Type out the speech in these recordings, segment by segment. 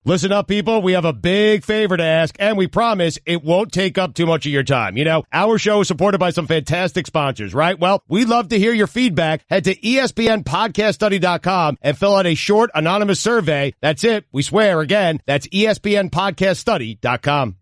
Listen up, people. We have a big favor to ask, and we promise it won't take up too much of your time. You know, our show is supported by some fantastic sponsors, right? Well, we'd love to hear your feedback. Head to ESPNpodcaststudy.com and fill out a short, anonymous survey. That's it. We swear, again, that's ESPNpodcaststudy.com.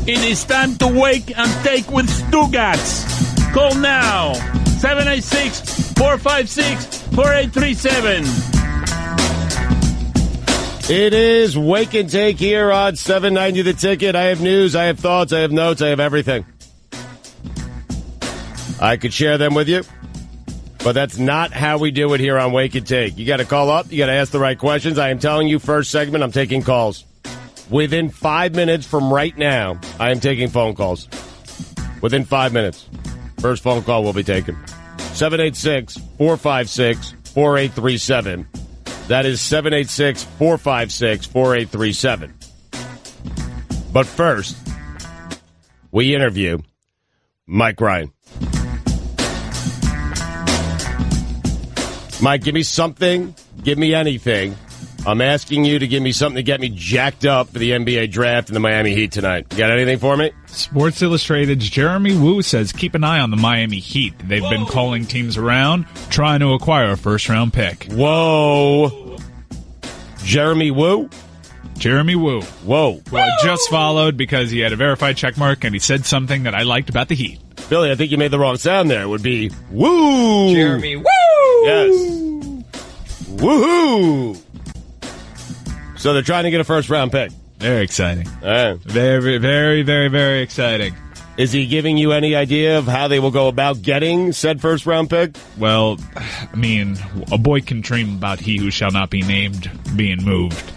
It is time to wake and take with Stugotz. Call now. 786-456-4837. It is Wake and Take here on 790 The Ticket. I have news, I have thoughts, I have notes, I have everything. I could share them with you, but that's not how we do it here on Wake and Take. You got to call up, you got to ask the right questions. I am telling you, first segment, I'm taking calls. Within 5 minutes from right now, I am taking phone calls. Within 5 minutes. First phone call will be taken. 786-456-4837. That is 786-456-4837. But first, we interview Mike Ryan. Mike, give me something. Give me anything. I'm asking you to give me something to get me jacked up for the NBA draft and the Miami Heat tonight. You got anything for me? Sports Illustrated's Jeremy Woo says keep an eye on the Miami Heat. They've been calling teams around, trying to acquire a first-round pick. Whoa. Jeremy Woo? Jeremy Woo. Whoa. Who I just followed because he had a verified checkmark and he said something that I liked about the Heat. Billy, I think you made the wrong sound there. It would be woo. Jeremy Woo! Yes. Woohoo! So they're trying to get a first-round pick. Very exciting. All right. Very, very, very, very exciting. Is he giving you any idea of how they will go about getting said first-round pick? Well, I mean, a boy can dream about he who shall not be named being moved.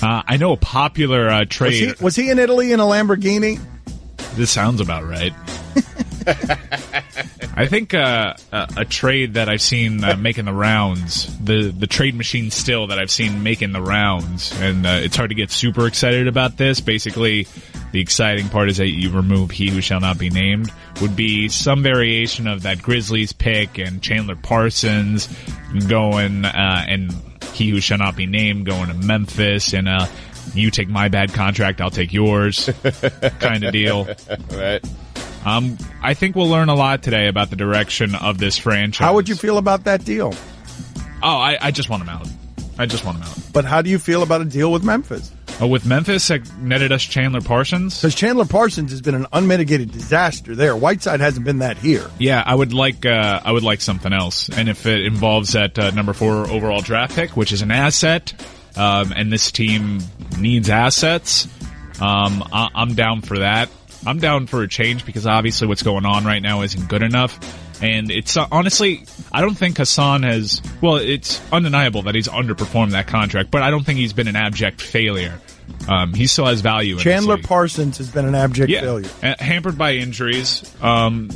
I know a popular trade. Was he in Italy in a Lamborghini? This sounds about right. I think a trade that I've seen making the rounds, the trade machine still that I've seen making the rounds, and it's hard to get super excited about this. Basically, the exciting part is that you remove he who shall not be named, would be some variation of that Grizzlies pick and Chandler Parsons going, and he who shall not be named going to Memphis, and you take my bad contract, I'll take yours kind of deal. Right. I think we'll learn a lot today about the direction of this franchise. How would you feel about that deal? Oh, I just want him out. But how do you feel about a deal with Memphis? With Memphis, that netted us Chandler Parsons. Because Chandler Parsons has been an unmitigated disaster there. Whiteside hasn't been that here. Yeah, I would like something else, and if it involves that number 4 overall draft pick, which is an asset, and this team needs assets, I'm down for that. I'm down for a change because obviously what's going on right now isn't good enough. And it's honestly, I don't think Hassan has, well, it's undeniable that he's underperformed that contract, but I don't think he's been an abject failure. He still has value. Chandler Parsons has been an abject failure. Hampered by injuries.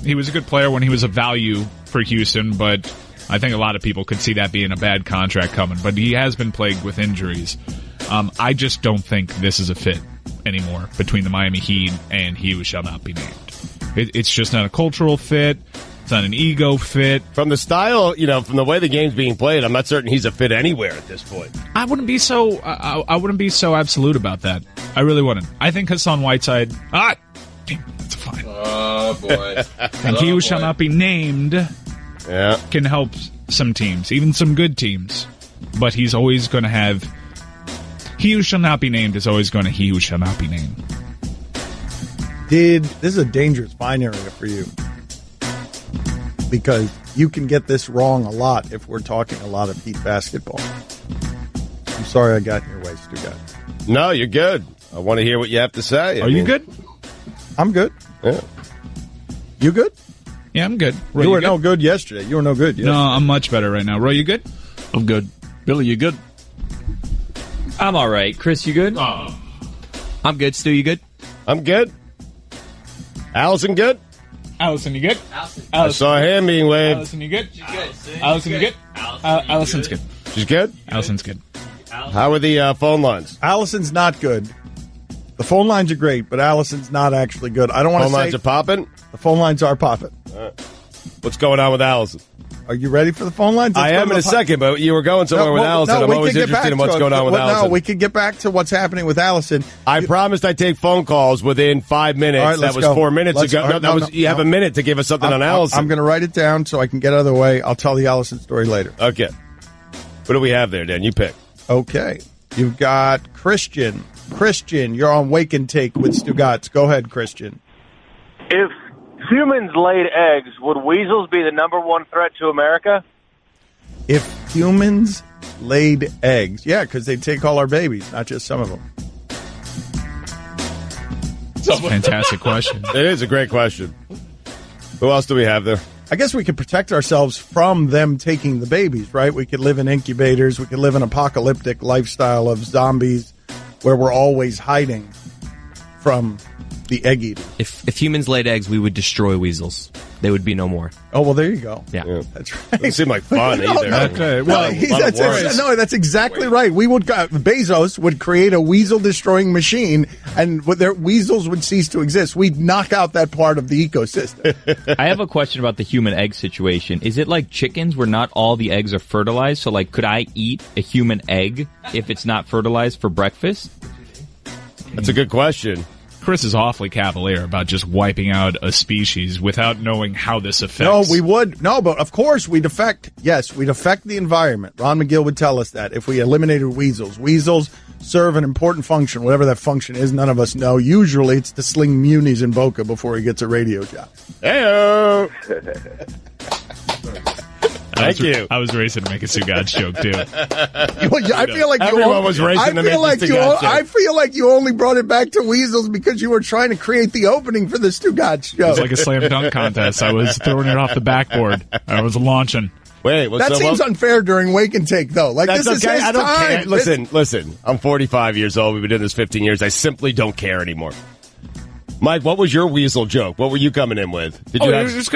He was a good player when he was a value for Houston, but I think a lot of people could see that being a bad contract coming. But he has been plagued with injuries. I just don't think this is a fit anymore between the Miami Heat and he who shall not be named. It's just not a cultural fit. It's not an ego fit. From the style, from the way the game's being played, I'm not certain he's a fit anywhere at this point. I wouldn't be so absolute about that. I really wouldn't. I think Hassan Whiteside. Damn, that's fine. Oh boy. And he who shall not be named. Yeah. Can help some teams, even some good teams. But he's always going to have. He who shall not be named is always going to he who shall not be named. This is a dangerous fine area for you. Because you can get this wrong a lot if we're talking a lot of Heat basketball. I'm sorry I got in your way, Stugotz. No, you're good. I want to hear what you have to say. Are you good? I'm good. Yeah. You good? Yeah, I'm good. Roy, you were no good yesterday. You were no good yesterday. No, I'm much better right now. Roy, you good? I'm good. Billy, you good? I'm all right. Chris, you good? Oh. I'm good. Stu, you good? I'm good. Allison, good? Allison, you good? I saw him being waved. Allison, you good? Allison, you good? Allison's good. She's good? Allison's good. How are the phone lines? Allison's not good. The phone lines are great, but Allison's not actually good. I don't want to say... Phone lines are popping? The phone lines are popping. What's going on with Allison? Are you ready for the phone lines? I am in a second, but you were going somewhere with Allison. I'm always interested in what's going on with Allison. No, we could get back to what's happening with Allison. I promised I'd take phone calls within 5 minutes. All right, that was 4 minutes ago. You have a minute to give us something on Allison. I'm going to write it down so I can get out of the way. I'll tell the Allison story later. Okay. What do we have there, Dan? You pick. Okay. You've got Christian. Christian, you're on Wake and Take with Stugotz. Go ahead, Christian. If humans laid eggs, would weasels be the number one threat to America? If humans laid eggs, yeah, because they'd take all our babies, not just some of them. That's a fantastic question. It is a great question. Who else do we have there? I guess we could protect ourselves from them taking the babies, right? We could live in incubators. We could live an apocalyptic lifestyle of zombies where we're always hiding from the egg eater. If humans laid eggs, we would destroy weasels. They would be no more. Oh, well, there you go. Yeah. That's right. Doesn't seem like fun either. That's exactly right. We would Bezos would create a weasel destroying machine, and their weasels would cease to exist. We'd knock out that part of the ecosystem. I have a question about the human egg situation. Is it like chickens where not all the eggs are fertilized? So, like, could I eat a human egg if it's not fertilized for breakfast? That's a good question. Chris is awfully cavalier about just wiping out a species without knowing how this affects. No, we would. No, but of course we'd affect. Yes, we'd affect the environment. Ron McGill would tell us that if we eliminated weasels. Weasels serve an important function, whatever that function is. None of us know. Usually, it's to sling munis in Boca before he gets a radio job. Hey-o. Thank you. I was racing to make a Stugotz joke too. I feel like everyone was racing to make a Stugotz joke. I feel like you only brought it back to weasels because you were trying to create the opening for the Stugotz show. It was like a slam dunk contest. I was throwing it off the backboard. I was launching. Wait, that seems unfair during Wake and Take, though. Like, this is his I don't time. care. Listen. I'm 45 years old. We've been doing this 15 years. I simply don't care anymore. Mike, what was your weasel joke? What were you coming in with? It's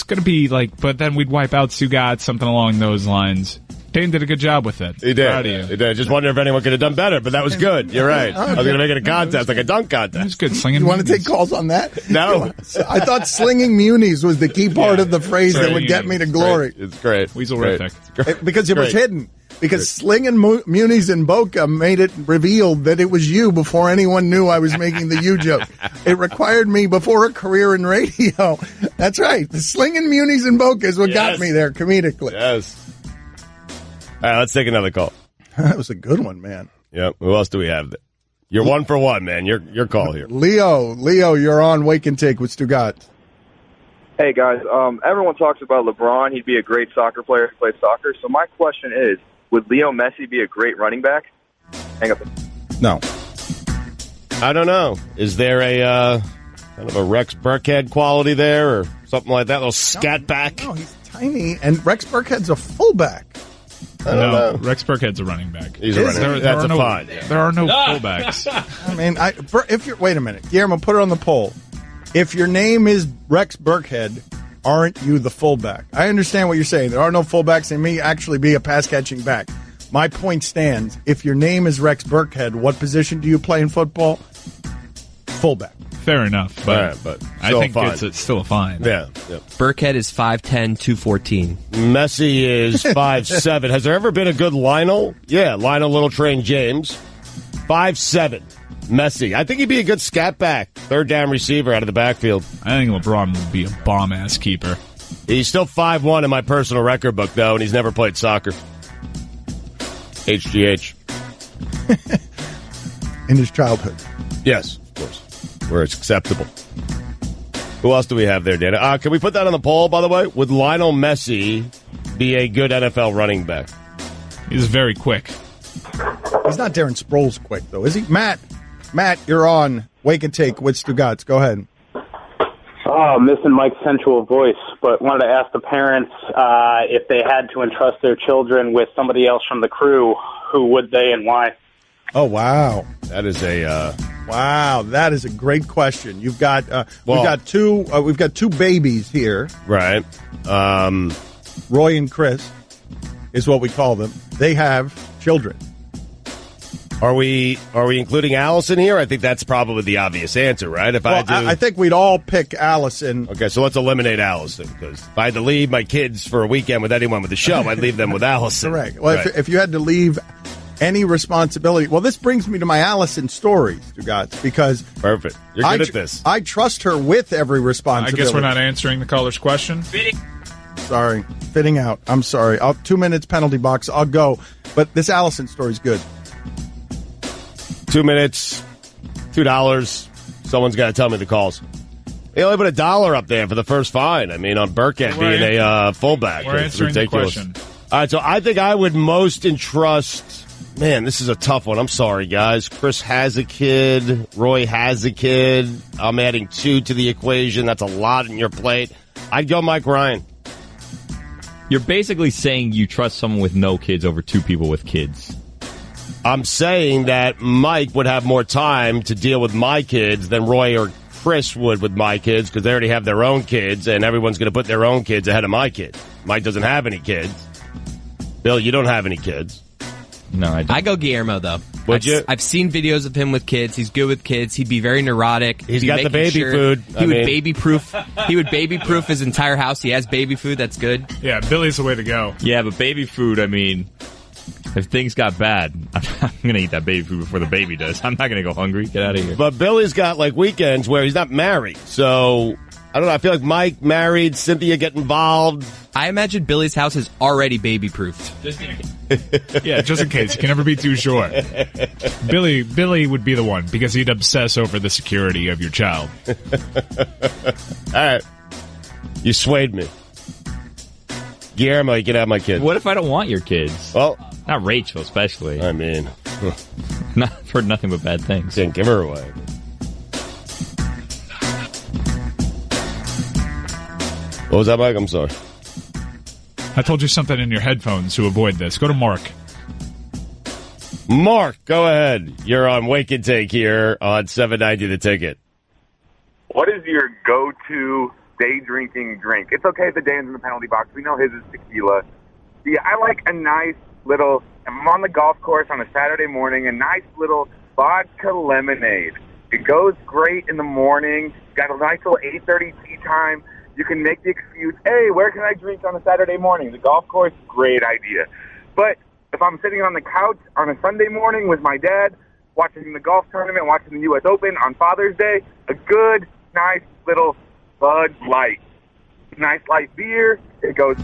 gonna be like, but then we'd wipe out Stugotz, something along those lines. Dane did a good job with it. He did. Proud of you. He did. Just wonder if anyone could have done better, but that was good. You're right. I was going to make it a contest, like a dunk contest. It was good. Slinging. You want to take calls on that? No. I thought slinging munis was the key part of the phrase that would get me to glory. It's great. Weasel-rific. Because it was hidden. Because slinging munis in Boca made it revealed that it was you before anyone knew I was making the you joke. It required me before a career in radio. That's right. The slinging munis in Boca is what got me there comedically. Yes. All right, let's take another call. That was a good one, man. Yep. Who else do we have? You're 1 for 1, man. Your call here. Leo, you're on Wake and Take with Stugotz. Hey, guys. Everyone talks about LeBron. He'd be a great soccer player if he played soccer. So my question is, would Leo Messi be a great running back? Hang up. No. I don't know. Is there a kind of a Rex Burkhead quality there or something like that? A little scat back? No, he's tiny, and Rex Burkhead's a fullback. I don't know. Rex Burkhead's a running back. He's a running back. That's a fine. There are no fullbacks. I mean, wait a minute. Guillermo, put it on the poll. If your name is Rex Burkhead, aren't you the fullback? I understand what you're saying. There are no fullbacks. They may actually be a pass-catching back. My point stands. If your name is Rex Burkhead, what position do you play in football? Fullback. Fair enough, but I think fine. it's still a fine. Yeah. Burkhead is 5'10", 214. Messi is 5'7". Has there ever been a good Lionel? Yeah, Lionel Little Train James. 5'7". Messi. I think he'd be a good scat back. Third down receiver out of the backfield. I think LeBron would be a bomb-ass keeper. He's still 5'1" in my personal record book, though, and he's never played soccer. HGH. In his childhood. Yes, of course. Where it's acceptable. Who else do we have there, Dana? Can we put that on the poll, by the way? Would Lionel Messi be a good NFL running back? He's very quick. He's not Darren Sproles quick, though, is he? Matt, you're on Wake and Take with Stugotz. Go ahead. Oh, missing Mike's sensual voice, but wanted to ask the parents if they had to entrust their children with somebody else from the crew, who would they and why? Oh, wow. That is a wow. That is a great question. You've got we've got two babies here, right? Roy and Chris is what we call them. They have children. Are we including Allison here? I think that's probably the obvious answer, right? I think we'd all pick Allison. Okay, so let's eliminate Allison, because if I had to leave my kids for a weekend with anyone with the show, I'd leave them with Allison. Correct. Well, right. if you had to leave any responsibility, well, this brings me to my Allison story, Stugotz, because perfect. You're good at this. I trust her with every I responsibility. guess we're not answering the caller's question. Sorry, fitting out. I'm sorry. 2 minutes penalty box. I'll go. But this Allison story's good. 2 minutes, $2. Someone's got to tell me the calls. They only put $1 up there for the first fine. I mean, on Burkhead being a fullback. We're it's answering ridiculous. the question. All right, so I think I would most entrust. Man, this is a tough one. I'm sorry, guys. Chris has a kid. Roy has a kid. I'm adding 2 to the equation. That's a lot on your plate. I'd go Mike Ryan. You're basically saying you trust someone with no kids over 2 people with kids. I'm saying that Mike would have more time to deal with my kids than Roy or Chris would with my kids, because they already have their own kids, and everyone's going to put their own kids ahead of my kids. Mike doesn't have any kids. Bill, you don't have any kids. No, I don't. I go Guillermo, though. Would you? I've seen videos of him with kids. He's good with kids. He'd be very neurotic. He's got the baby food. He would baby-proof his entire house. He has baby food. That's good. Yeah, Billy's the way to go. Yeah, but baby food, I mean, if things got bad, I'm going to eat that baby food before the baby does. I'm not going to go hungry. Get out of here. But Billy's got, weekends where he's not married. So, I don't know. I feel like Mike married, Cynthia get involved. I imagine Billy's house is already baby-proofed. Yeah, just in case. You can never be too sure. Billy would be the one, because he'd obsess over the security of your child. All right. You swayed me. Guillermo, you can have my kids. What if I don't want your kids? Well, not Rachel, especially. I mean, I've heard nothing but bad things. Can't give her away. What was that, Mike? I'm sorry. I told you something in your headphones to avoid this. Go to Mark. Mark, go ahead. You're on Wake and Take here on 790 The Ticket. What is your go-to day drinking drink? It's okay if the Dan's in the penalty box. We know his is tequila. See, I like a nice little, if I'm on the golf course on a Saturday morning, a nice little vodka lemonade. It goes great in the morning. Got a nice little 8:30 tea time. You can make the excuse, hey, where can I drink on a Saturday morning? The golf course, great idea. But if I'm sitting on the couch on a Sunday morning with my dad, watching the golf tournament, watching the U.S. Open on Father's Day, a good, nice little Bud Light. Nice light beer. It goes...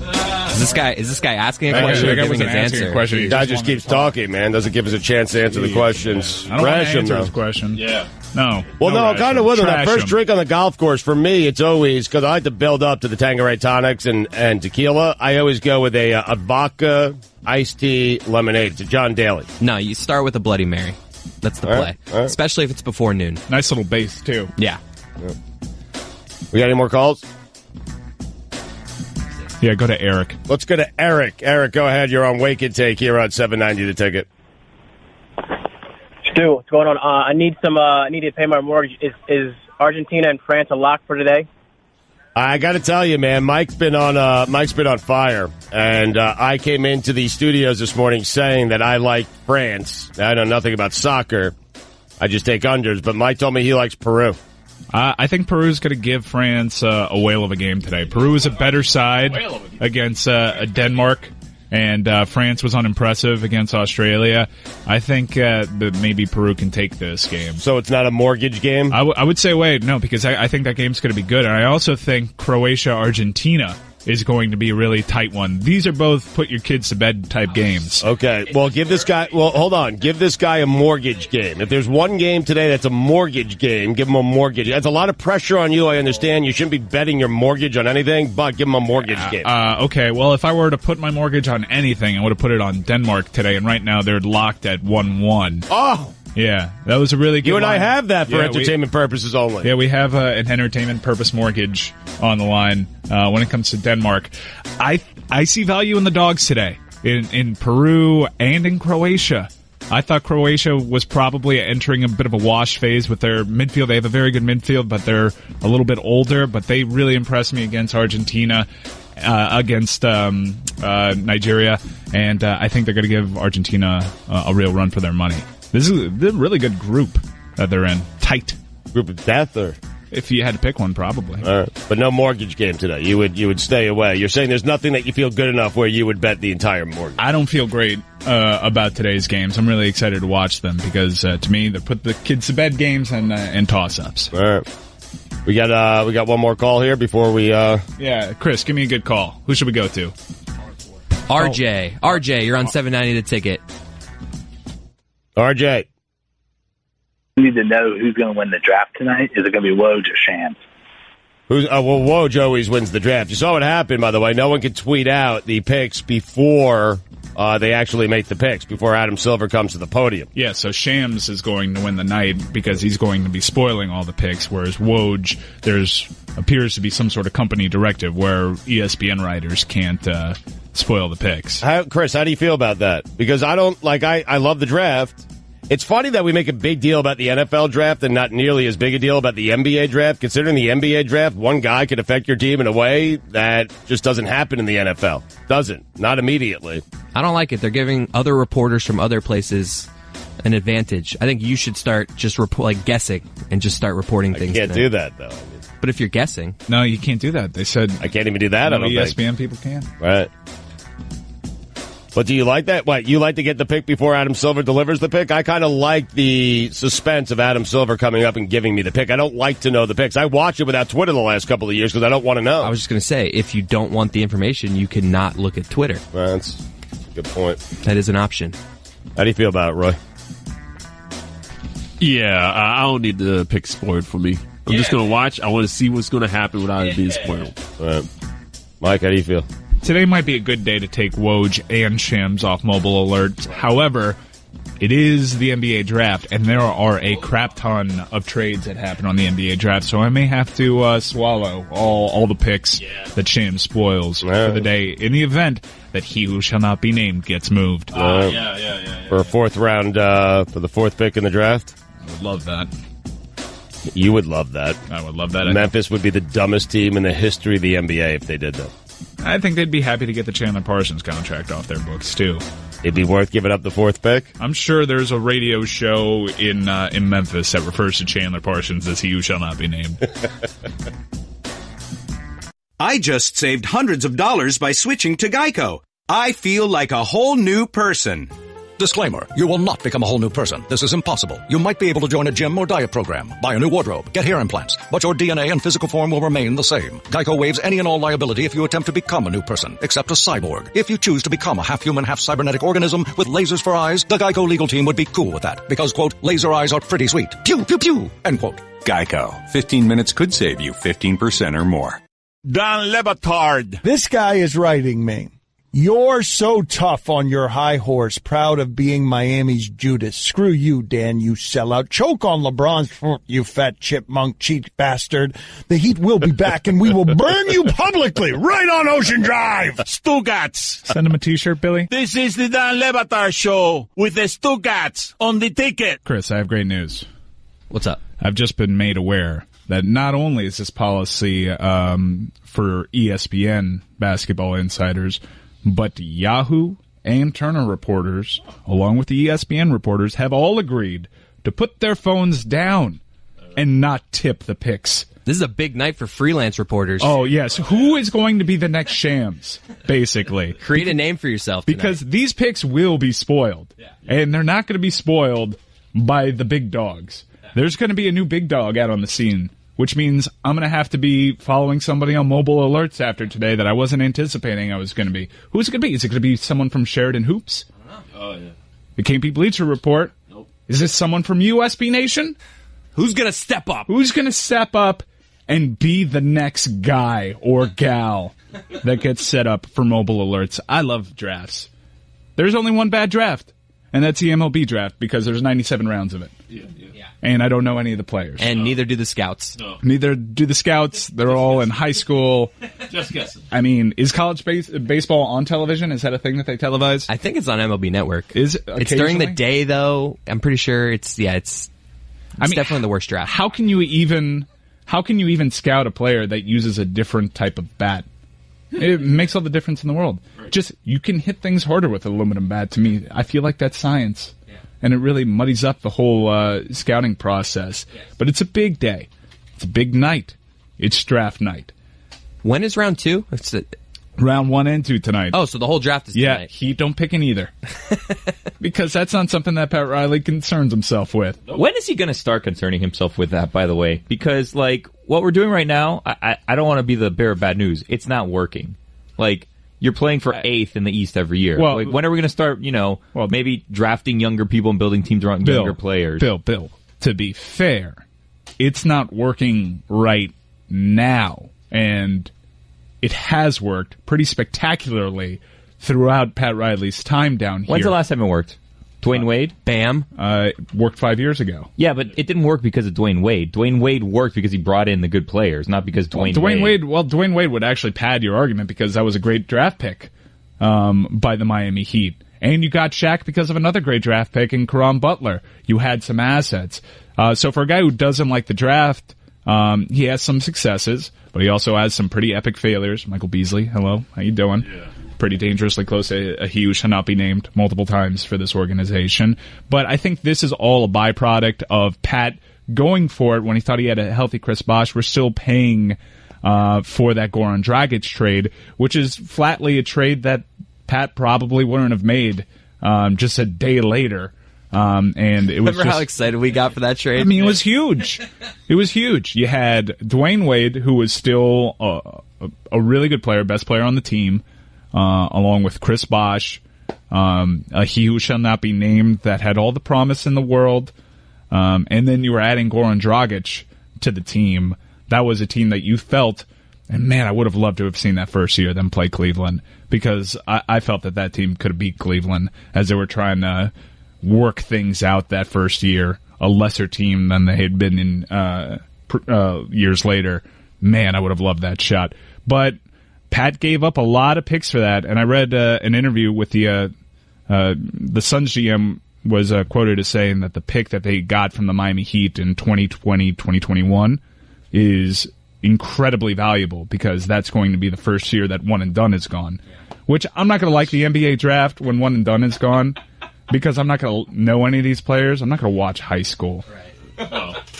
Is this guy asking a question or giving his answer? The guy just keeps talking, man. Doesn't give us a chance to answer the questions. I don't want Trash to him, answer though. this question. Yeah. No. Well, no, kind of with him. That Trash first him. drink on the golf course, for me, it's always, because I like to build up to the Tanqueray tonics and tequila, I always go with a vodka iced tea lemonade. It's a John Daly. No, you start with a Bloody Mary. That's the play. All right. Especially if it's before noon. Nice little base, too. Yeah. We got any more calls? Yeah, go to Eric. Let's go to Eric. Eric, go ahead. You're on Wake and Take here on 790 The Ticket. Stu, what's going on? I need to pay my mortgage. Is Argentina and France a lock for today? I got to tell you, man, Mike's been on fire, and I came into the studios this morning saying that I like France. I know nothing about soccer. I just take unders, but Mike told me he likes Peru. I think Peru's going to give France a whale of a game today. Peru is a better side against Denmark, and France was unimpressive against Australia. I think that maybe Peru can take this game. So it's not a mortgage game? I would say wait, no, because I think that game's going to be good. And I also think Croatia-Argentina is going to be a really tight one. These are both put your kids to bed type games. Okay, well, hold on. Give this guy a mortgage game. If there's one game today that's a mortgage game, give him a mortgage. That's a lot of pressure on you, I understand. You shouldn't be betting your mortgage on anything, but give him a mortgage game. Okay, well, if I were to put my mortgage on anything, I would have put it on Denmark today, and right now they're locked at 1-1. Oh! Yeah, that was a really good You and line. I have that for entertainment purposes only. Yeah, we have an entertainment purpose mortgage on the line when it comes to Denmark. I see value in the dogs today, in Peru and in Croatia. I thought Croatia was probably entering a bit of a wash phase with their midfield. They have a very good midfield, but they're a little bit older. But they really impressed me against Argentina, against Nigeria. and I think they're going to give Argentina a real run for their money. This is a really good group that they're in. Tight. Group of death, or? If you had to pick one, probably. All right. But no mortgage game today. You would stay away. You're saying there's nothing that you feel good enough where you would bet the entire mortgage. I don't feel great about today's games. I'm really excited to watch them because to me they're put the kids to bed games and toss ups. All right. We got one more call here before we. Yeah, Chris, give me a good call. Who should we go to? RJ. RJ, you're on 790 the ticket. RJ. We need to know who's going to win the draft tonight. Is it going to be Woj or Shams? Woj always wins the draft. You saw what happened, by the way. No one can tweet out the picks before they actually make the picks, before Adam Silver comes to the podium. Yeah, so Shams is going to win the night because he's going to be spoiling all the picks, whereas Woj, appears to be some sort of company directive where ESPN writers can't spoil the picks. Chris, how do you feel about that? Because I love the draft. It's funny that we make a big deal about the NFL draft and not nearly as big a deal about the NBA draft, considering the NBA draft, one guy could affect your team in a way that just doesn't happen in the NFL. Doesn't. Not immediately. I don't like it. They're giving other reporters from other places an advantage. I think you should start just guessing and just start reporting things. You can't do that, though. But if you're guessing. No, you can't do that. They said. I can't even do that, I don't ESPN think. people can. Right. But do you like that? What, you like to get the pick before Adam Silver delivers the pick? I kind of like the suspense of Adam Silver coming up and giving me the pick. I don't like to know the picks. I watched it without Twitter the last couple of years because I don't want to know. I was just going to say, if you don't want the information, you cannot look at Twitter. Well, that's a good point. That is an option. How do you feel about it, Roy? Yeah, I don't need the pick spoiled for me. I'm just going to watch. I want to see what's going to happen without it being spoiled. All right. Mike, how do you feel? Today might be a good day to take Woj and Shams off mobile alerts. However, it is the NBA draft, and there are a crap ton of trades that happen on the NBA draft, so I may have to swallow all the picks that Shams spoils for the day in the event that he who shall not be named gets moved. For a fourth round, for the fourth pick in the draft? I would love that. You would love that. I would love that. Memphis would be the dumbest team in the history of the NBA if they did that. I think they'd be happy to get the Chandler Parsons contract off their books, too. It'd be worth giving up the fourth pick? I'm sure there's a radio show in Memphis that refers to Chandler Parsons as he who shall not be named. I just saved hundreds of dollars by switching to Geico. I feel like a whole new person. Disclaimer, you will not become a whole new person. This is impossible. You might be able to join a gym or diet program, buy a new wardrobe, get hair implants, but your DNA and physical form will remain the same. Geico waives any and all liability if you attempt to become a new person, except a cyborg. If you choose to become a half-human, half-cybernetic organism with lasers for eyes, the Geico legal team would be cool with that, because, quote, laser eyes are pretty sweet. Pew, pew, pew, end quote. Geico. 15 minutes could save you 15% or more. Don Le Batard. This guy is writing me. You're so tough on your high horse, proud of being Miami's Judas. Screw you, Dan, you sellout. Choke on LeBron's foot, you fat chipmunk cheat bastard. The Heat will be back, and we will burn you publicly right on Ocean Drive. Stugotz. Send him a t-shirt, Billy. This is the Dan Le Batard Show with the Stugotz on the ticket. Chris, I have great news. What's up? I've just been made aware that not only is this policy for ESPN basketball insiders, but Yahoo and Turner reporters, along with the ESPN reporters, have all agreed to put their phones down and not tip the picks. This is a big night for freelance reporters. Oh, yes. Who is going to be the next Shams, basically? Create a name for yourself tonight. Because these picks will be spoiled. And they're not going to be spoiled by the big dogs. There's going to be a new big dog out on the scene, which means I'm going to have to be following somebody on mobile alerts after today that I wasn't anticipating I was going to be. Who's it going to be? Is it going to be someone from Sheridan Hoops? Oh, yeah. The KP Bleacher Report? Nope. Is this someone from USB Nation? Who's going to step up? Who's going to step up and be the next guy or gal that gets set up for mobile alerts? I love drafts. There's only one bad draft, and that's the MLB draft because there's 97 rounds of it. Yeah. And I don't know any of the players. And neither do the scouts. No. Neither do the scouts. They're all in high school. Just guessing. I mean, is college baseball on television? Is that a thing that they televise? I think it's on MLB Network. Is it It's during the day, though. I'm pretty sure it's definitely the worst draft. How can you even scout a player that uses a different type of bat? It makes all the difference in the world. Right. Just, you can hit things harder with an aluminum bat, to me. I feel like that's science. Yeah. And it really muddies up the whole scouting process. Yes. But it's a big day. It's a big night. It's draft night. When is round 2? Round 1 and 2 tonight. Oh, so the whole draft is tonight. Yeah, Heat don't pick in either. Because that's not something that Pat Riley concerns himself with. When is he going to start concerning himself with that, by the way? Because, like, what we're doing right now, I don't want to be the bearer of bad news. It's not working. Like, you're playing for 8th in the East every year. Well, like, when are we going to start, maybe drafting younger people and building teams around younger players? Bill, to be fair, it's not working right now. And it has worked pretty spectacularly throughout Pat Riley's time down here. When's the last time it worked? Dwayne Wade? Bam. Worked 5 years ago. Yeah, but it didn't work because of Dwayne Wade. Dwayne Wade worked because he brought in the good players, not because Dwayne Wade. Dwayne Wade would actually pad your argument because that was a great draft pick by the Miami Heat. And you got Shaq because of another great draft pick in Caron Butler. You had some assets. So for a guy who doesn't like the draft, he has some successes, but he also has some pretty epic failures. Michael Beasley, hello, how you doing? Yeah. Pretty dangerously close to a he who shall not be named multiple times for this organization. But I think this is all a byproduct of Pat going for it when he thought he had a healthy Chris Bosh. We're still paying for that Goran Dragic trade, which is flatly a trade that Pat probably wouldn't have made just a day later. And it was Remember how excited we got for that trade? I mean, it was huge. It was huge. You had Dwayne Wade, who was still a really good player, best player on the team, along with Chris Bosh, a he who shall not be named that had all the promise in the world. And then you were adding Goran Dragic to the team. That was a team that you felt, and man, I would have loved to have seen that first year them play Cleveland, because I felt that team could have beat Cleveland as they were trying to work things out that first year, a lesser team than they had been in years later. Man, I would have loved that shot. But Pat gave up a lot of picks for that, and I read an interview with the Suns GM was quoted as saying that the pick that they got from the Miami Heat in 2020, 2021 is incredibly valuable, because that's going to be the first year that one and done is gone. Which I'm not going to like the NBA draft when one and done is gone, because I'm not going to know any of these players. I'm not going to watch high school. Right.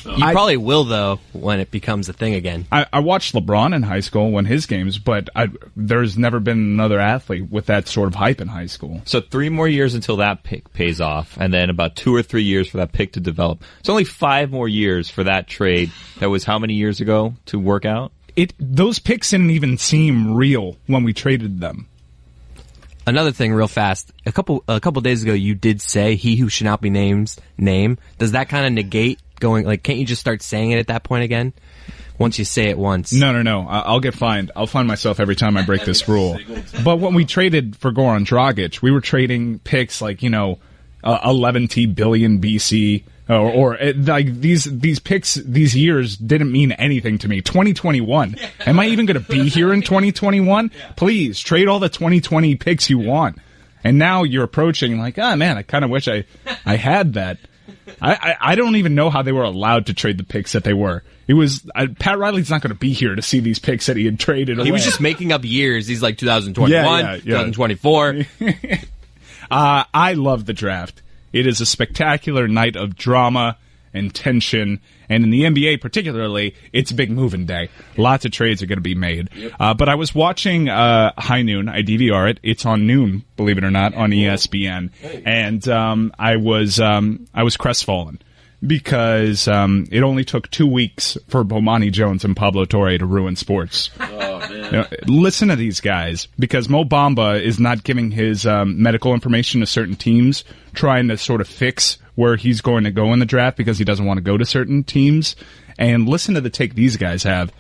You probably will, though, when it becomes a thing again. I watched LeBron in high school win his games, but there's never been another athlete with that sort of hype in high school. So 3 more years until that pick pays off, and then about 2 or 3 years for that pick to develop. It's only 5 more years for that trade that was how many years ago to work out? Those picks didn't even seem real when we traded them. Another thing, real fast. A couple days ago, you did say "he who should not be named's name." Does that kind of negate going? Like, can't you just start saying it at that point again? Once you say it once. No. I'll get fined. I'll find myself every time I break this rule. But when we traded for Goran Dragic, we were trading picks like 11 billion BC. Or like these picks, these years didn't mean anything to me. 2021. Am I even going to be here in 2021? Please trade all the 2020 picks you want. And now you're approaching like, man, I kind of wish I had that. I don't even know how they were allowed to trade the picks that they were. It was Pat Riley's not going to be here to see these picks that he had traded away. He was just making up years. He's like 2021, 2024. I love the draft. It is a spectacular night of drama and tension, and in the NBA particularly, it's a big moving day. Lots of trades are going to be made. But I was watching High Noon. I DVR it. It's on noon, believe it or not, on ESPN. And I was crestfallen because it only took 2 weeks for Bomani Jones and Pablo Torre to ruin sports. Oh, man. Listen to these guys, because Mo Bamba is not giving his medical information to certain teams, trying to sort of fix where he's going to go in the draft because he doesn't want to go to certain teams. And listen to the take these guys have.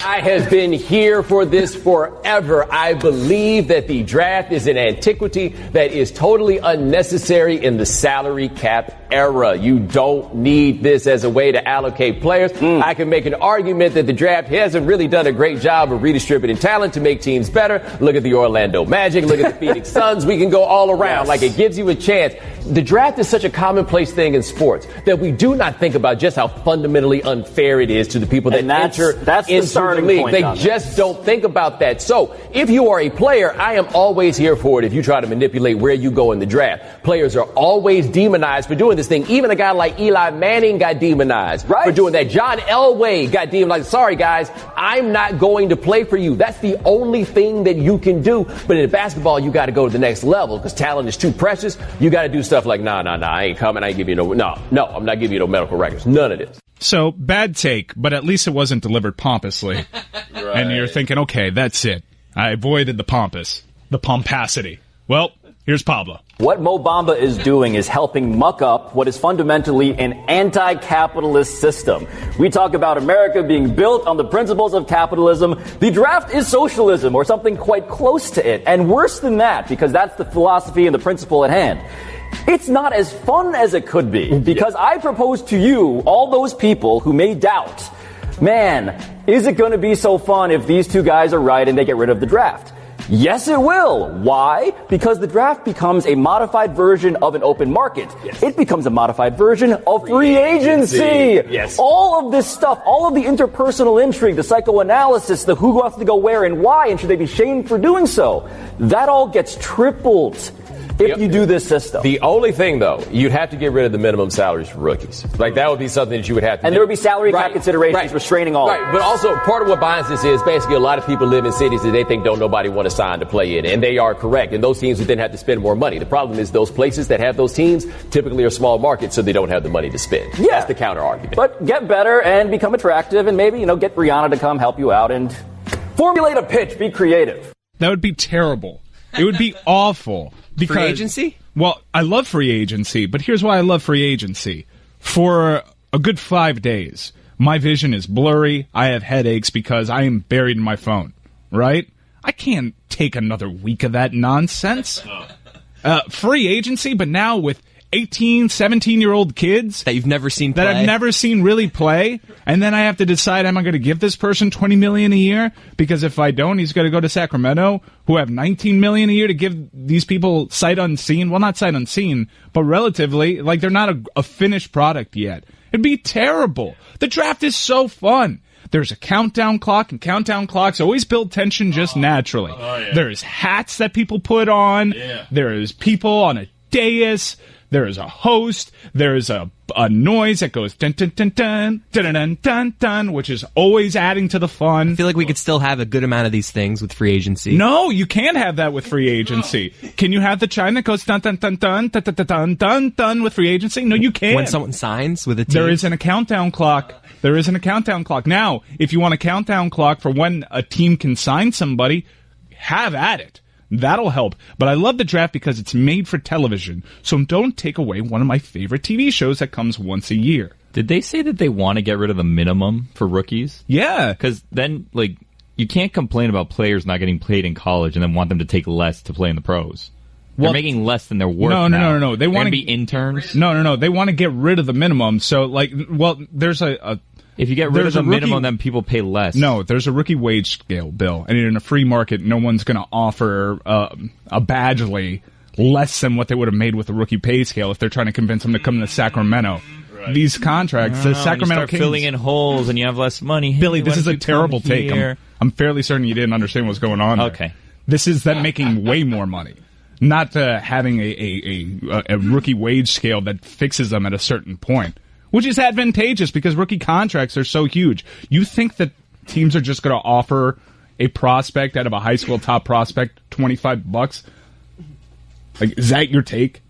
I have been here for this forever. I believe that the draft is an antiquity that is totally unnecessary in the salary cap era. You don't need this as a way to allocate players. I can make an argument that the draft hasn't really done a great job of redistributing talent to make teams better. Look at the Orlando Magic. Look at the Phoenix Suns. We can go all around. Like, it gives you a chance. The draft is such a commonplace thing in sports that we do not think about just how fundamentally unfair it is to the people that enter into the league. They just don't think about that. So if you are a player, I am always here for it if you try to manipulate where you go in the draft. Players are always demonized for doing this thing. Even a guy like Eli Manning got demonized for doing that. John Elway got demonized. Sorry, guys, I'm not going to play for you. That's the only thing that you can do. But in basketball, you got to go to the next level because talent is too precious. You got to do stuff like, nah, I ain't coming. I ain't giving you no, I'm not giving you no medical records. None of this. So, bad take, but at least it wasn't delivered pompously. And you're thinking, okay, that's it. I avoided the pomposity. Well, here's Pablo. What Mo Bamba is doing is helping muck up what is fundamentally an anti-capitalist system. We talk about America being built on the principles of capitalism. The draft is socialism or something quite close to it. And worse than that, because that's the philosophy and the principle at hand. It's not as fun as it could be, because I propose to you, all those people who may doubt, man, is it going to be so fun if these two guys are right and they get rid of the draft? Yes, it will. Why? Because the draft becomes a modified version of an open market. Yes. It becomes a modified version of free agency. Yes. All of this stuff, all of the interpersonal intrigue, the psychoanalysis, the who wants to go where and why, and should they be shamed for doing so, that all gets tripled if you do this system. The only thing, though, you'd have to get rid of the minimum salaries for rookies. Like, that would be something that you would have to do. And there would be salary cap considerations restraining all. Right, but also part of what binds this is basically a lot of people live in cities that they think don't nobody want to sign to play in, and they are correct. And those teams would then have to spend more money. The problem is those places that have those teams typically are small markets, so they don't have the money to spend. Yeah. That's the counter argument. But get better and become attractive, and maybe, get Rihanna to come help you out and formulate a pitch. Be creative. That would be terrible. It would be awful. Because, free agency? Well, I love free agency, but here's why I love free agency. For a good 5 days, my vision is blurry. I have headaches because I am buried in my phone, right? I can't take another week of that nonsense. Free agency, but now with 18, 17-year-old kids that you've never seen play. That I've never seen really play, and then I have to decide, am I going to give this person $20 million a year? Because if I don't, he's going to go to Sacramento, who have $19 million a year to give these people sight unseen. Well, not sight unseen, but relatively, like they're not a finished product yet. It'd be terrible. The draft is so fun. There's a countdown clock, and countdown clocks always build tension just naturally. There's hats that people put on. There's people on a dais. There is a host. There is a noise that goes dun dun dun dun dun dun dun dun, which is always adding to the fun. I feel like we could still have a good amount of these things with free agency. No, you can't have that with free agency. Can you have the chime that goes dun dun dun dun dun dun dun dun dun with free agency? No, you can't. When someone signs with a team, there isn't a countdown clock. There isn't a countdown clock. Now, if you want a countdown clock for when a team can sign somebody, have at it. That'll help. But I love the draft because it's made for television. So don't take away one of my favorite TV shows that comes once a year. Did they say that they want to get rid of the minimum for rookies? Yeah. Because then, you can't complain about players not getting paid in college and then want them to take less to play in the pros. They're making less than they're worth now. No. They want to be interns? No. They want to get rid of the minimum. So, there's if you get rid of the minimum, then people pay less. No, there's a rookie wage scale, Bill. And in a free market, no one's going to offer a Badgley less than what they would have made with a rookie pay scale if they're trying to convince them to come to Sacramento. Right. These contracts, the Sacramento Kings... filling in holes and you have less money. Hey, Billy, this is a terrible take. I'm fairly certain you didn't understand what's going on there. Okay. This is them making way more money. Not having a rookie wage scale that fixes them at a certain point. Which is advantageous because rookie contracts are so huge. You think that teams are just going to offer a prospect out of a high school top prospect $25? Is that your take?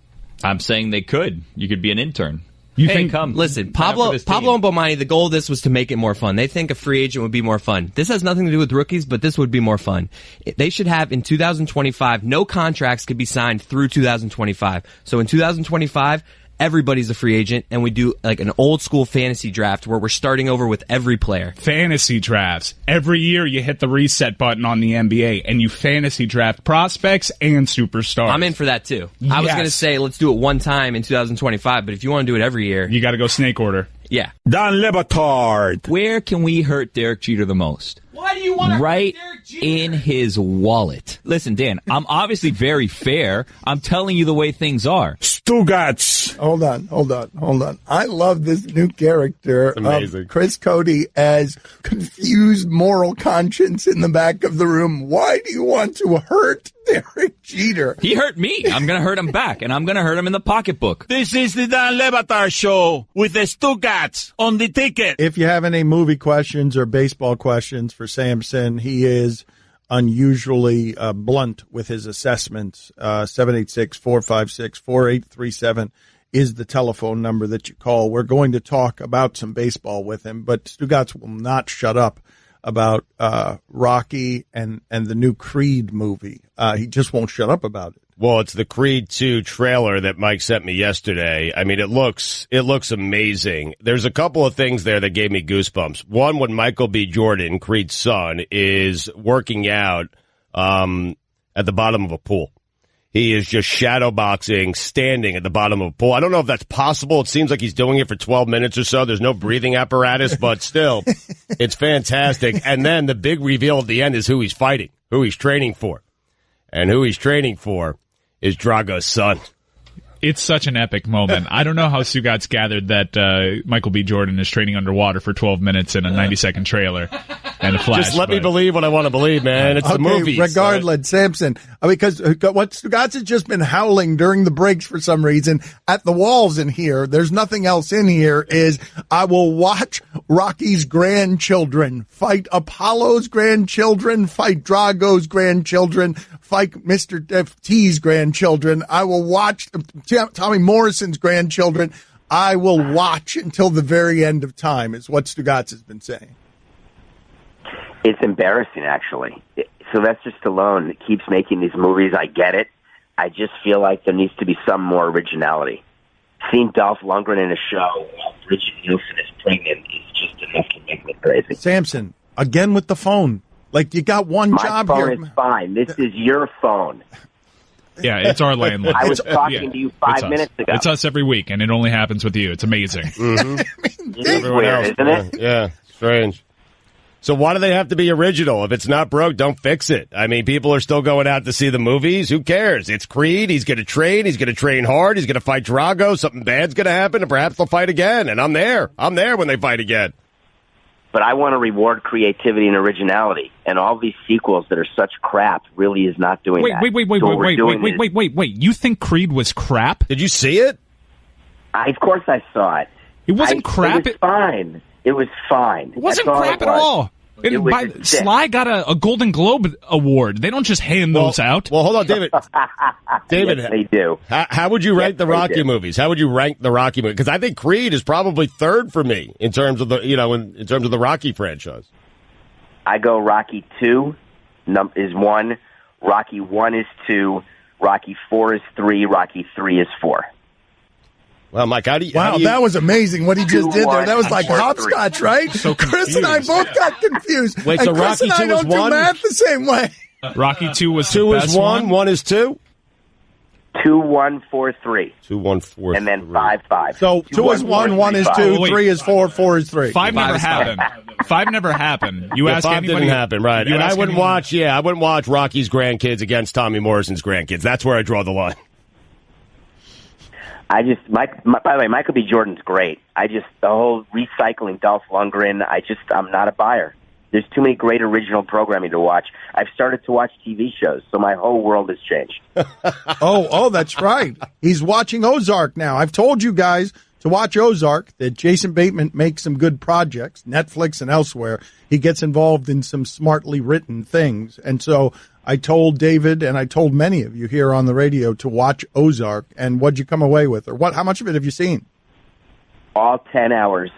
I'm saying they could. You could be an intern. Listen, Pablo and Bomani, the goal of this was to make it more fun. They think a free agent would be more fun. This has nothing to do with rookies, but this would be more fun. They should have, in 2025, no contracts could be signed through 2025. So in 2025... everybody's a free agent, and we do an old school fantasy draft where we're starting over with every player. Fantasy drafts. Every year you hit the reset button on the NBA, and you fantasy draft prospects and superstars. I'm in for that, too. Yes. I was going to say, let's do it one time in 2025, but if you want to do it every year... you got to go snake order. Yeah. Don Batard. Where can we hurt Derek Jeter the most? Why do you want to hurt Derek in his wallet. Listen, Dan, I'm obviously very fair. I'm telling you the way things are. Stugotz. Hold on. I love this new character of Chris Cody as confused moral conscience in the back of the room. Why do you want to hurt Derek Jeter? He hurt me. I'm going to hurt him back, and I'm going to hurt him in the pocketbook. This is the Dan Le Batard Show with the Stugotz on the ticket. If you have any movie questions or baseball questions for Samson, he is unusually blunt with his assessments. 786-456-4837 is the telephone number that you call. We're going to talk about some baseball with him, but Stugotz will not shut up about Rocky and the new Creed movie. He just won't shut up about it. Well, it's the Creed 2 trailer that Mike sent me yesterday. I mean, it looks amazing. There's a couple of things there that gave me goosebumps. One, when Michael B. Jordan, Creed's son, is working out at the bottom of a pool. He is just shadow boxing, standing at the bottom of a pool. I don't know if that's possible. It seems like he's doing it for 12 minutes or so. There's no breathing apparatus, but still, it's fantastic. And then the big reveal at the end is who he's fighting, who he's training for. And who he's training for is Drago's son. It's such an epic moment. I don't know how Stugotz gathered that Michael B. Jordan is training underwater for 12 minutes in a 90-second trailer and a flash. Just let me believe what I want to believe, man. It's the movies. Regardless, Samson, because what Stugotz has just been howling during the breaks for some reason at the walls in here, there's nothing else in here, is I will watch Rocky's grandchildren fight Apollo's grandchildren, fight Drago's grandchildren, fight Mr. T's grandchildren. I will watch Tommy Morrison's grandchildren. I will watch until the very end of time, is what Stugotz has been saying. It's embarrassing, actually. Sylvester Stallone keeps making these movies. I get it. I just feel like there needs to be some more originality. Seeing Dolph Lundgren in a show while Bridget Nielsen is pregnant is just enough to make me crazy. Samson, again with the phone. Like, you got one job here. My phone is fine. This is your phone. Yeah, it's our landline. I was talking to you 5 minutes ago. It's us every week, and it only happens with you. It's amazing. Mm-hmm. It's weird, isn't it? Yeah, strange. So why do they have to be original? If it's not broke, don't fix it. I mean, people are still going out to see the movies. Who cares? It's Creed. He's going to train. He's going to train hard. He's going to fight Drago. Something bad's going to happen, and perhaps they'll fight again. And I'm there. I'm there when they fight again. But I want to reward creativity and originality. And all these sequels that are such crap really is not doing that. Wait. You think Creed was crap? Did you see it? Of course I saw it. It wasn't crap. It was fine. It was fine. It wasn't crap at all. Sly got a Golden Globe award. They don't just hand those out. Well, hold on, David. David, yes, they do. How would you rank the Rocky movies? How would you rank the Rocky movies? Because I think Creed is probably third for me in terms of the in terms of the Rocky franchise. I go Rocky 2 is 1, Rocky 1 is 2, Rocky 4 is 3, Rocky 3 is 4. Well, Mike, how do you... that was amazing what he just did there. That was like hopscotch, right? So Chris and I both got confused. Wait, and so Chris Rocky and I 2 don't was do 1? math the same way. Rocky 2 was 2 is 1, 1 is 2? 2, 1, 4, 3. 2, 1, 4, and then 5, 5. So 2 is 1, 1 is 2, 3 is 4, 4 is 3. 5 never happened. 5 never happened. You ask 5 anybody. didn't happen, right. And I wouldn't watch Rocky's grandkids against Tommy Morrison's grandkids. That's where I draw the line. By the way, Michael B. Jordan's great. The whole recycling Dolph Lundgren, I'm not a buyer. There's too many great original programming to watch. I've started to watch TV shows, so my whole world has changed. Oh, that's right. He's watching Ozark now. I've told you guys to watch Ozark, that Jason Bateman makes some good projects, Netflix and elsewhere. He gets involved in some smartly written things. And so I told David and I told many of you here on the radio to watch Ozark. And what'd you come away with? Or how much of it have you seen? All 10 hours.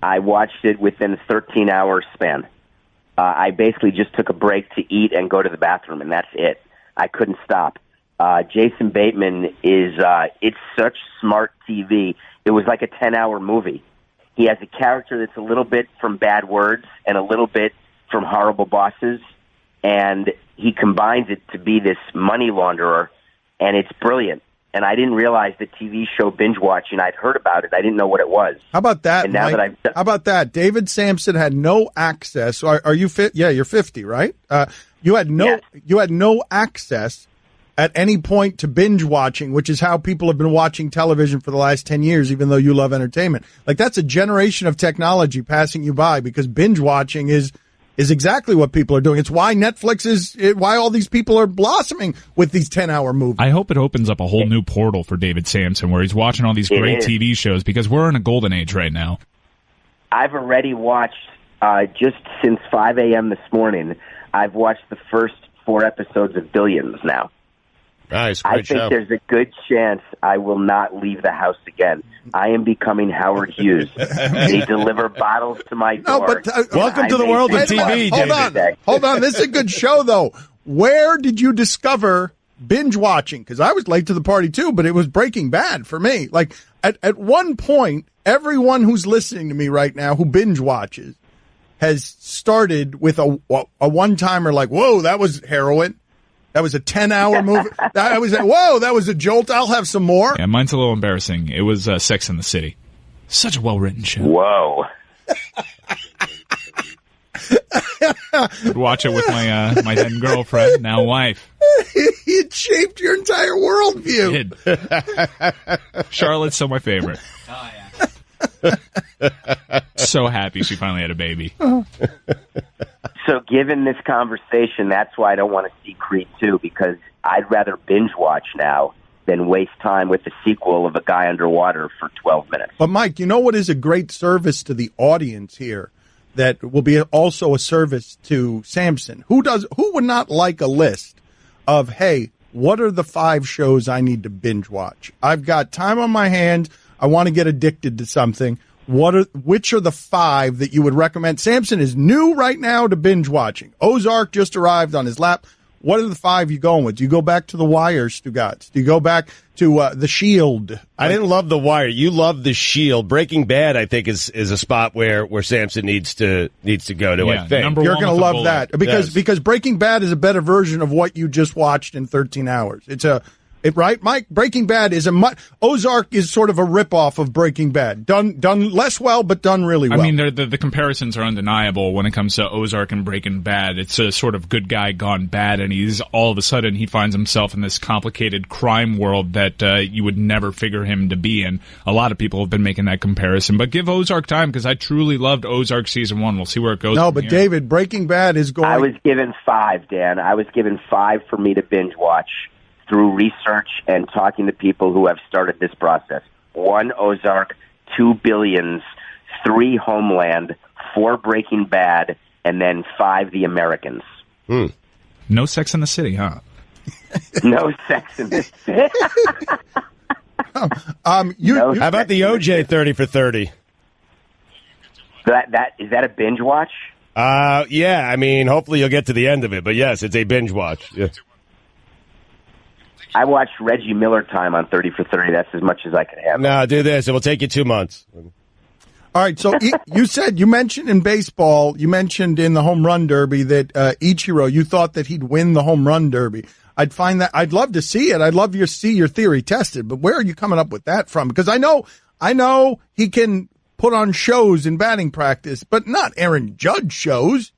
I watched it within a 13-hour span. I basically just took a break to eat and go to the bathroom, and that's it. I couldn't stop. Jason Bateman it's such smart TV. It was like a 10-hour movie. He has a character that's a little bit from Bad Words and a little bit from Horrible Bosses, and he combines it to be this money launderer, and it's brilliant. and I didn't realize the TV show binge watching. I'd heard about it. I didn't know what it was. How about that? And now Mike? that How about that? David Samson had no access. Are you fit? Yeah, you're 50, right? You had no access at any point to binge watching, which is how people have been watching television for the last 10 years, even though you love entertainment. Like, that's a generation of technology passing you by, because binge watching is exactly what people are doing. It's why why all these people are blossoming with these 10-hour movies. I hope it opens up a whole new portal for David Samson where he's watching all these great TV shows, because we're in a golden age right now. I've already watched, just since 5 a.m. this morning, I've watched the first 4 episodes of Billions now. Nice, I think there's a good chance I will not leave the house again. I am becoming Howard Hughes. They deliver bottles to my door. No, but welcome to the world of TV, David. Hold on. This is a good show, though. Where did you discover binge watching? Because I was late to the party, too, but it was Breaking Bad for me. Like, at one point, everyone who's listening to me right now who binge watches has started with a one-timer like, whoa, that was heroin. That was a 10-hour movie. That was a jolt. I'll have some more. Yeah, mine's a little embarrassing. It was Sex and the City. Such a well-written show. Whoa. Would watch it with my then girlfriend, now wife. It shaped your entire worldview. It did. Charlotte's still my favorite. Oh, yeah. So happy she finally had a baby. So given this conversation, that's why I don't want to see Creed 2, because I'd rather binge watch now than waste time with the sequel of a guy underwater for 12 minutes. But, Mike, you know what is a great service to the audience here that will be also a service to Samson? Who would not like a list of, hey, what are the 5 shows I need to binge watch? I've got time on my hands. I want to get addicted to something. Which are the 5 that you would recommend? Samson is new right now to binge watching. Ozark just arrived on his lap. What are the 5 you going with? Do you go back to The Wire, Stugotz? Do you go back to The Shield? I didn't love The Wire. You love The Shield. Breaking Bad, I think, is a spot where Samson needs to go to. Yeah, I think you're going to love that because Breaking Bad is a better version of what you just watched in 13 hours. Right, Mike? Breaking Bad is Ozark is sort of a ripoff of Breaking Bad. Done less well, but done really well. I mean, the comparisons are undeniable when it comes to Ozark and Breaking Bad. It's a sort of good guy gone bad, and he's all of a sudden he finds himself in this complicated crime world that you would never figure him to be in. A lot of people have been making that comparison, but give Ozark time, because I truly loved Ozark season 1. We'll see where it goes. No, but here. David, Breaking Bad is going. I was given 5, Dan. I was given 5 for me to binge watch through research and talking to people who have started this process. 1, Ozark, 2, Billions, 3, Homeland, 4, Breaking Bad, and then 5, The Americans. No Sex in the City, huh? No Sex in the City. How about the OJ 30 for 30? That is that a binge watch? Yeah, I mean, hopefully you'll get to the end of it, but yes, it's a binge watch. Yeah. I watched Reggie Miller time on 30 for 30. That's as much as I can have. No, do this. It will take you 2 months. All right, so you mentioned in baseball, you mentioned in the home run derby that Ichiro, you thought that he'd win the home run derby. I'd love to see it. I'd love to see your theory tested, but where are you coming up with that from? Because I know he can put on shows in batting practice, but not Aaron Judge shows.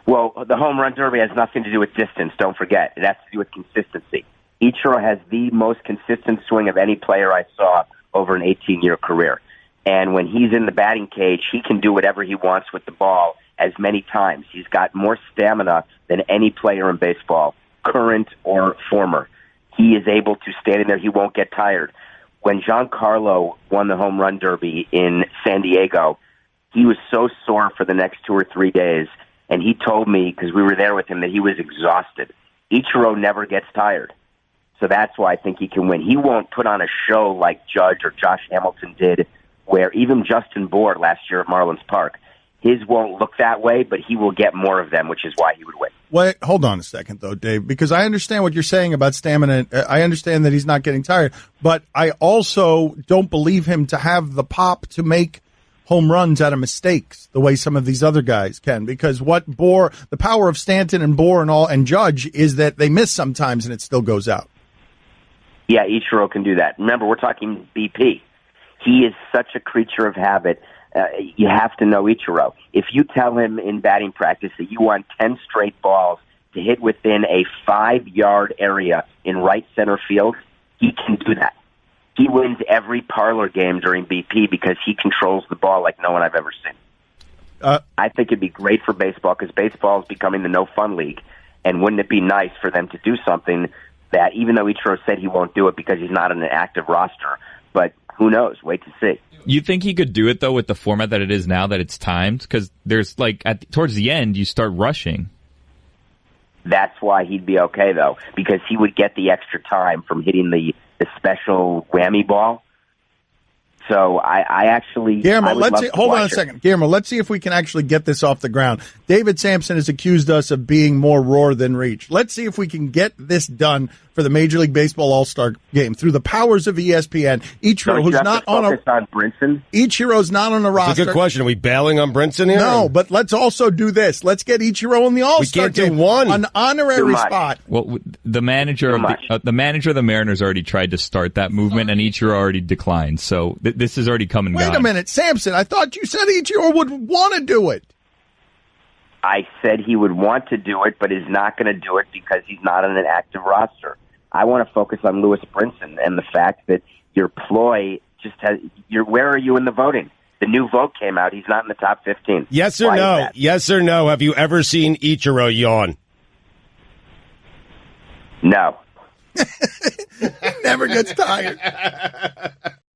Well, the home run derby has nothing to do with distance, don't forget. It has to do with consistency. Ichiro has the most consistent swing of any player I saw over an 18-year career. And when he's in the batting cage, he can do whatever he wants with the ball as many times. He's got more stamina than any player in baseball, current or former. He is able to stand in there. He won't get tired. When Giancarlo won the home run derby in San Diego, he was so sore for the next 2 or 3 days. And he told me, because we were there with him, that he was exhausted. Ichiro never gets tired. So that's why I think he can win. He won't put on a show like Judge or Josh Hamilton did, where even Justin Bohr last year at Marlins Park, his won't look that way, but he will get more of them, which is why he would win. Wait, hold on a second, though, Dave, because I understand what you're saying about stamina. I understand that he's not getting tired, but I also don't believe him to have the pop to make home runs out of mistakes the way some of these other guys can, because the power of Stanton and Bohr and Judge is that they miss sometimes and it still goes out. Yeah, Ichiro can do that. Remember, we're talking BP. He is such a creature of habit. You have to know Ichiro. If you tell him in batting practice that you want 10 straight balls to hit within a 5-yard area in right center field, he can do that. He wins every parlor game during BP because he controls the ball like no one I've ever seen. I think it'd be great for baseball because baseball is becoming the no-fun league. And wouldn't it be nice for them to do something that, even though Ichiro said he won't do it because he's not on an active roster, but who knows? Wait to see. You think he could do it, though, with the format that it is now, that it's timed? Because there's, towards the end, you start rushing. That's why he'd be okay, though, because he would get the extra time from hitting the special whammy ball. So I actually... Guillermo, hold on a second. Guillermo, let's see if we can actually get this off the ground. David Samson has accused us of being more roar than reach. Let's see if we can get this done for the Major League Baseball All-Star Game through the powers of ESPN. Ichiro, who's not on Brinson. Ichiro's not on the roster. That's a good question. Are we bailing on Brinson here? No, but let's also do this. Let's get Ichiro in the All-Star Game. We can't do one. An honorary spot. Well, the manager of the Mariners already tried to start that movement, and Ichiro already declined. So this is already come and gone. Wait a minute, Samson. I thought you said Ichiro would want to do it. I said he would want to do it, but is not going to do it because he's not on an active roster. I want to focus on Lewis Brinson and the fact that your ploy just has. Where are you in the voting? The new vote came out. He's not in the top 15. Yes or no? Yes or no? Have you ever seen Ichiro yawn? No. He never gets tired.